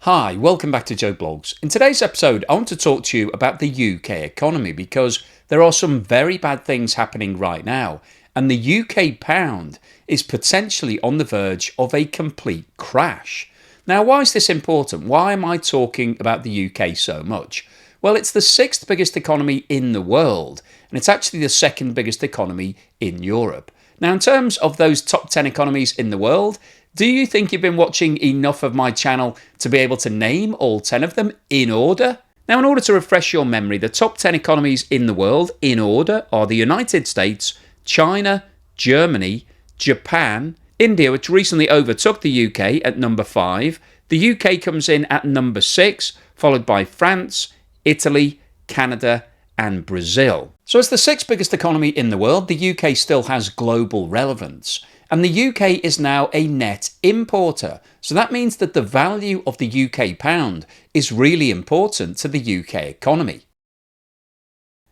Hi, welcome back to Joe Blogs. In today's episode, I want to talk to you about the UK economy because there are some very bad things happening right now, and the UK pound is potentially on the verge of a complete crash. Now, why is this important? Why am I talking about the UK so much? Well, it's the sixth biggest economy in the world, and it's actually the second biggest economy in Europe. Now, in terms of those top 10 economies in the world, do you think you've been watching enough of my channel to be able to name all 10 of them in order? Now, in order to refresh your memory, the top 10 economies in the world in order are the United States, China, Germany, Japan, India, which recently overtook the UK at number 5. The UK comes in at number 6, followed by France, Italy, Canada, and Brazil. So as the sixth biggest economy in the world, the UK still has global relevance. And the UK is now a net importer. So that means that the value of the UK pound is really important to the UK economy.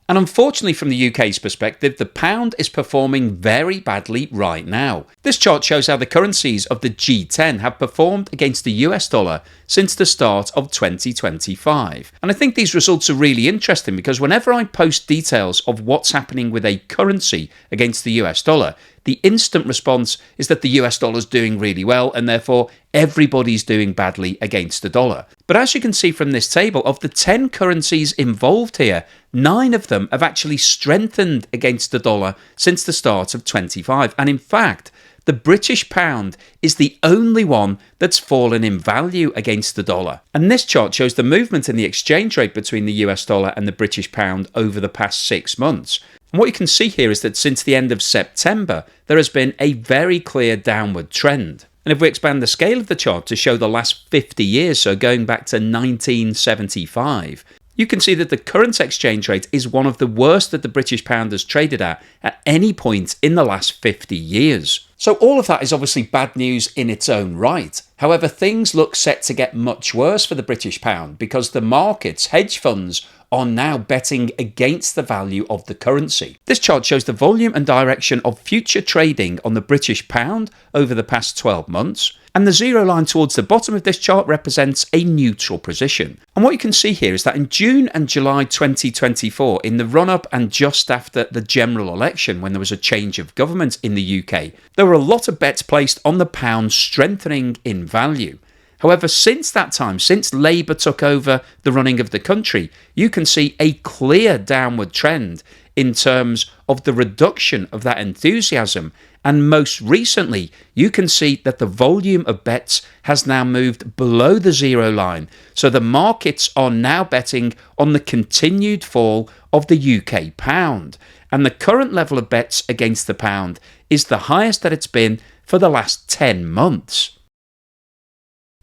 And unfortunately, from the UK's perspective, the pound is performing very badly right now. This chart shows how the currencies of the G10 have performed against the US dollar since the start of 2025. And I think these results are really interesting because whenever I post details of what's happening with a currency against the US dollar, the instant response is that the US dollar is doing really well and therefore everybody's doing badly against the dollar. But as you can see from this table, of the 10 currencies involved here, 9 of them have actually strengthened against the dollar since the start of 25. And in fact, the British pound is the only one that's fallen in value against the dollar. And this chart shows the movement in the exchange rate between the US dollar and the British pound over the past 6 months. And what you can see here is that since the end of September, there has been a very clear downward trend. And if we expand the scale of the chart to show the last 50 years, so going back to 1975, you can see that the current exchange rate is one of the worst that the British pound has traded at any point in the last 50 years. So all of that is obviously bad news in its own right. However, things look set to get much worse for the British pound because the markets, hedge funds, are now betting against the value of the currency. This chart shows the volume and direction of future trading on the British pound over the past 12 months. And the zero line towards the bottom of this chart represents a neutral position. And what you can see here is that in June and July 2024, in the run-up and just after the general election, when there was a change of government in the UK, there were a lot of bets placed on the pound strengthening in value. However, since that time, since Labour took over the running of the country, you can see a clear downward trend in terms of the reduction of that enthusiasm. And most recently, you can see that the volume of bets has now moved below the zero line. So the markets are now betting on the continued fall of the UK pound. And the current level of bets against the pound is the highest that it's been for the last 10 months.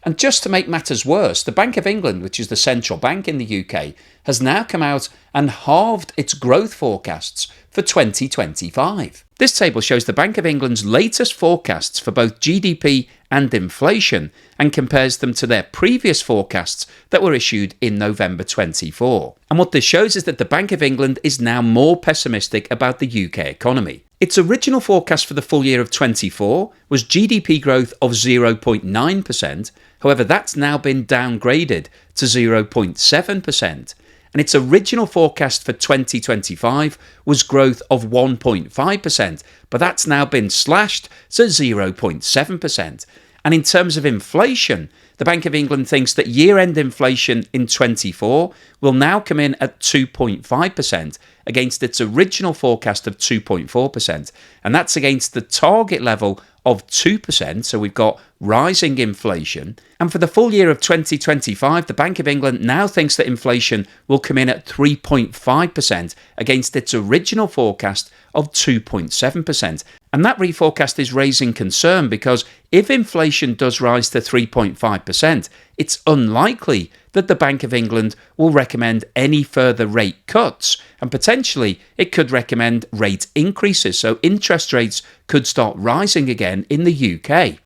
And just to make matters worse, the Bank of England, which is the central bank in the UK, has now come out and halved its growth forecasts for 2025. This table shows the Bank of England's latest forecasts for both GDP and inflation and compares them to their previous forecasts that were issued in November 24. And what this shows is that the Bank of England is now more pessimistic about the UK economy. Its original forecast for the full year of 24 was GDP growth of 0.9%. However, that's now been downgraded to 0.7%. And its original forecast for 2025 was growth of 1.5%, but that's now been slashed to 0.7%. And in terms of inflation, the Bank of England thinks that year-end inflation in 24 will now come in at 2.5% against its original forecast of 2.4%. And that's against the target level of 2%, so we've got rising inflation. And for the full year of 2025, the Bank of England now thinks that inflation will come in at 3.5% against its original forecast of 2.7%. And that reforecast is raising concern because if inflation does rise to 3.5%, it's unlikely that the Bank of England will recommend any further rate cuts, and potentially it could recommend rate increases, so interest rates could start rising again in the UK.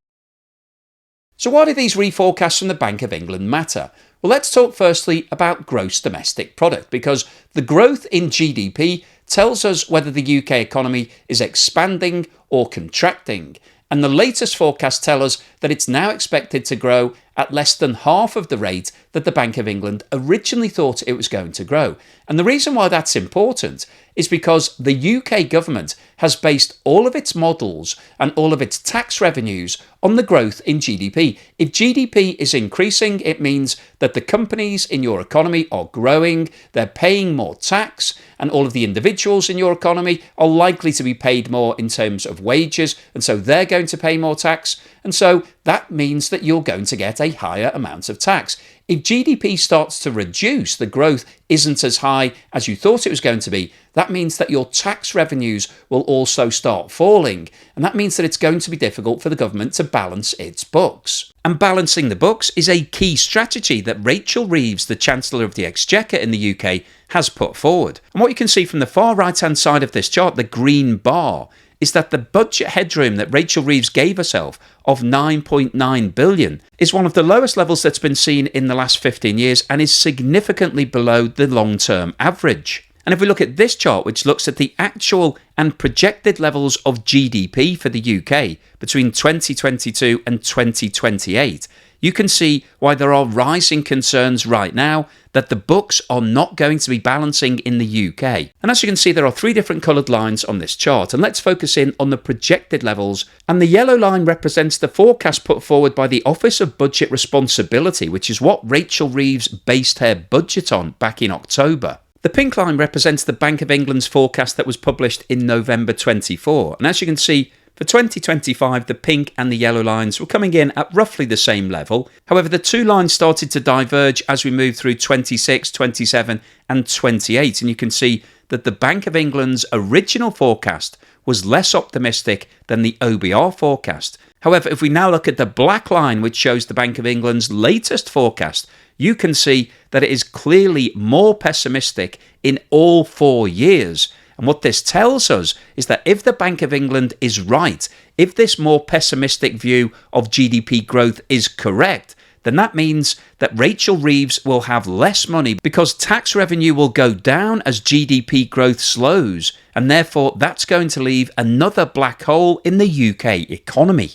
So why do these reforecasts from the Bank of England matter? Well, let's talk firstly about gross domestic product, because the growth in GDP tells us whether the UK economy is expanding or contracting. And the latest forecasts tell us that it's now expected to grow at less than half of the rate that the Bank of England originally thought it was going to grow. And the reason why that's important is because the UK government has based all of its models and all of its tax revenues on the growth in GDP. If GDP is increasing, it means that the companies in your economy are growing, they're paying more tax, and all of the individuals in your economy are likely to be paid more in terms of wages, and so they're going to pay more tax, and so that means that you're going to get a higher amount of tax. If GDP starts to reduce, the growth isn't as high as you thought it was going to be, that means that your tax revenues will also start falling, and that means that it's going to be difficult for the government to balance its books. And balancing the books is a key strategy that Rachel Reeves, the Chancellor of the Exchequer in the UK, has put forward. And what you can see from the far right-hand side of this chart, the green bar, is that the budget headroom that Rachel Reeves gave herself of 9.9 billion is one of the lowest levels that's been seen in the last 15 years and is significantly below the long-term average. And if we look at this chart, which looks at the actual and projected levels of GDP for the UK between 2022 and 2028, you can see why there are rising concerns right now that the books are not going to be balancing in the UK. And as you can see, there are three different coloured lines on this chart, and let's focus in on the projected levels. And the yellow line represents the forecast put forward by the Office of Budget Responsibility, which is what Rachel Reeves based her budget on back in October. The pink line represents the Bank of England's forecast that was published in November 24, and as you can see, for 2025, the pink and the yellow lines were coming in at roughly the same level. However, the two lines started to diverge as we moved through 26, 27 and 28. And you can see that the Bank of England's original forecast was less optimistic than the OBR forecast. However, if we now look at the black line, which shows the Bank of England's latest forecast, you can see that it is clearly more pessimistic in all 4 years. And what this tells us is that if the Bank of England is right, if this more pessimistic view of GDP growth is correct, then that means that Rachel Reeves will have less money because tax revenue will go down as GDP growth slows, and therefore that's going to leave another black hole in the UK economy.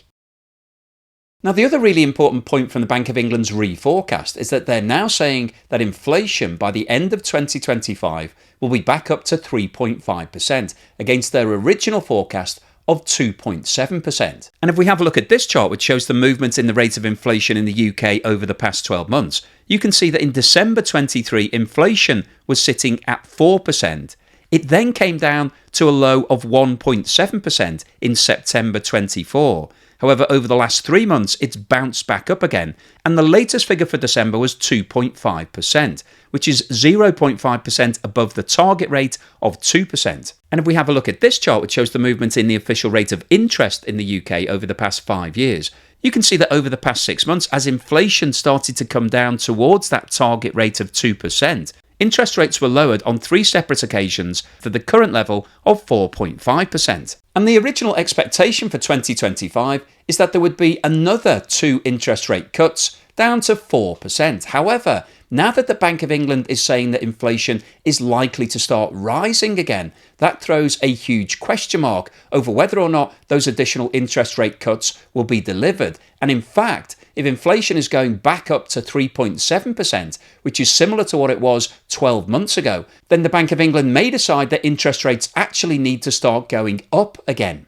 Now, the other really important point from the Bank of England's reforecast is that they're now saying that inflation by the end of 2025 will be back up to 3.5% against their original forecast of 2.7%. And if we have a look at this chart, which shows the movement in the rate of inflation in the UK over the past 12 months, you can see that in December 23, inflation was sitting at 4%. It then came down to a low of 1.7% in September 24. However, over the last 3 months, it's bounced back up again, and the latest figure for December was 2.5%, which is 0.5% above the target rate of 2%. And if we have a look at this chart, which shows the movement in the official rate of interest in the UK over the past 5 years, you can see that over the past 6 months, as inflation started to come down towards that target rate of 2%, interest rates were lowered on 3 separate occasions to the current level of 4.5%. And the original expectation for 2025 is that there would be another 2 interest rate cuts down to 4%. However, now that the Bank of England is saying that inflation is likely to start rising again, that throws a huge question mark over whether or not those additional interest rate cuts will be delivered. And in fact, if inflation is going back up to 3.7%, which is similar to what it was 12 months ago, then the Bank of England may decide that interest rates actually need to start going up again.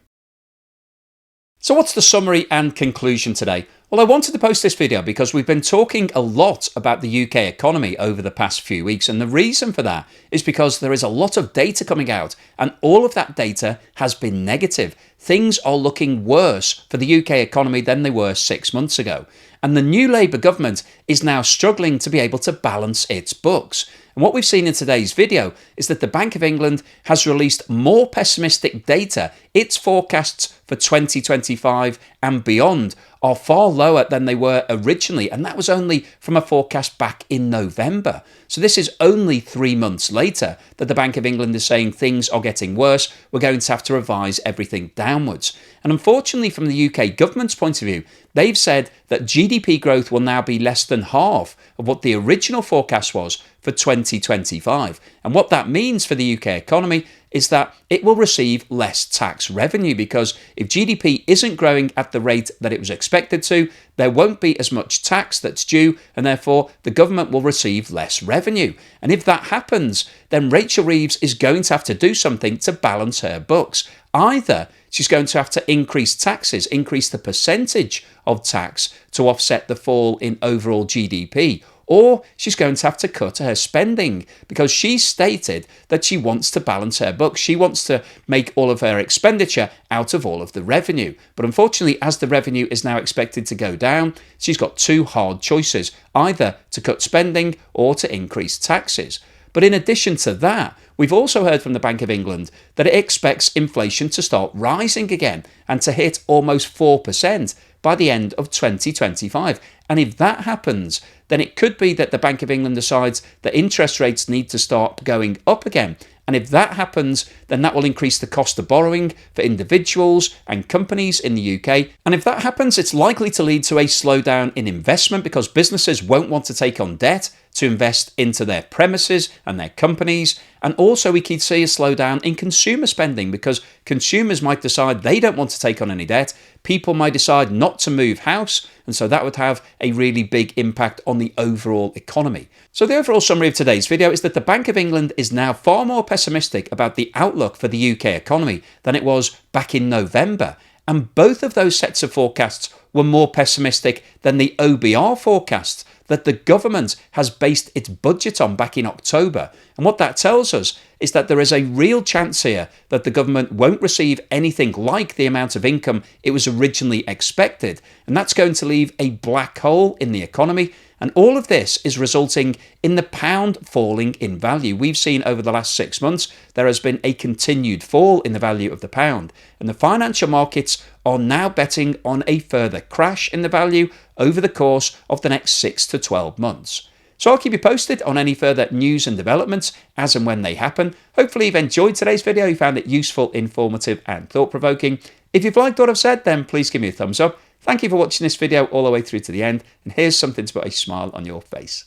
So what's the summary and conclusion today? Well, I wanted to post this video because we've been talking a lot about the UK economy over the past few weeks, and the reason for that is because there is a lot of data coming out, and all of that data has been negative. Things are looking worse for the UK economy than they were 6 months ago, and the new Labour government is now struggling to be able to balance its books. And what we've seen in today's video is that the Bank of England has released more pessimistic data. Its forecasts for 2025 and beyond are far lower than they were originally, and that was only from a forecast back in November. So this is only 3 months later that the Bank of England is saying things are getting worse, we're going to have to revise everything downwards. And unfortunately, from the UK government's point of view, they've said that GDP growth will now be less than half of what the original forecast was for 2025. And what that means for the UK economy is that it will receive less tax revenue, because if GDP isn't growing at the rate that it was expected to, there won't be as much tax that's due, and therefore the government will receive less revenue. And if that happens, then Rachel Reeves is going to have to do something to balance her books. Either she's going to have to increase taxes, increase the percentage of tax to offset the fall in overall GDP, or she's going to have to cut her spending, because she stated that she wants to balance her books. She wants to make all of her expenditure out of all of the revenue. But unfortunately, as the revenue is now expected to go down, she's got two hard choices, either to cut spending or to increase taxes. But in addition to that, we've also heard from the Bank of England that it expects inflation to start rising again and to hit almost 4% by the end of 2025. And if that happens, then it could be that the Bank of England decides that interest rates need to start going up again. And if that happens, then that will increase the cost of borrowing for individuals and companies in the UK. And if that happens, it's likely to lead to a slowdown in investment, because businesses won't want to take on debt to invest into their premises and their companies. And also we could see a slowdown in consumer spending, because consumers might decide they don't want to take on any debt. People might decide not to move house, and so that would have a really big impact on the overall economy. So the overall summary of today's video is that the Bank of England is now far more pessimistic about the outlook for the UK economy than it was back in November. And both of those sets of forecasts were more pessimistic than the OBR forecasts that the government has based its budget on back in October. And what that tells us is that there is a real chance here that the government won't receive anything like the amount of income it was originally expected. And that's going to leave a black hole in the economy. And all of this is resulting in the pound falling in value. We've seen over the last 6 months, there has been a continued fall in the value of the pound. And the financial markets are now betting on a further crash in the value over the course of the next 6 to 12 months. So I'll keep you posted on any further news and developments as and when they happen. Hopefully you've enjoyed today's video, you found it useful, informative and thought-provoking. If you've liked what I've said, then please give me a thumbs up. Thank you for watching this video all the way through to the end, and here's something to put a smile on your face.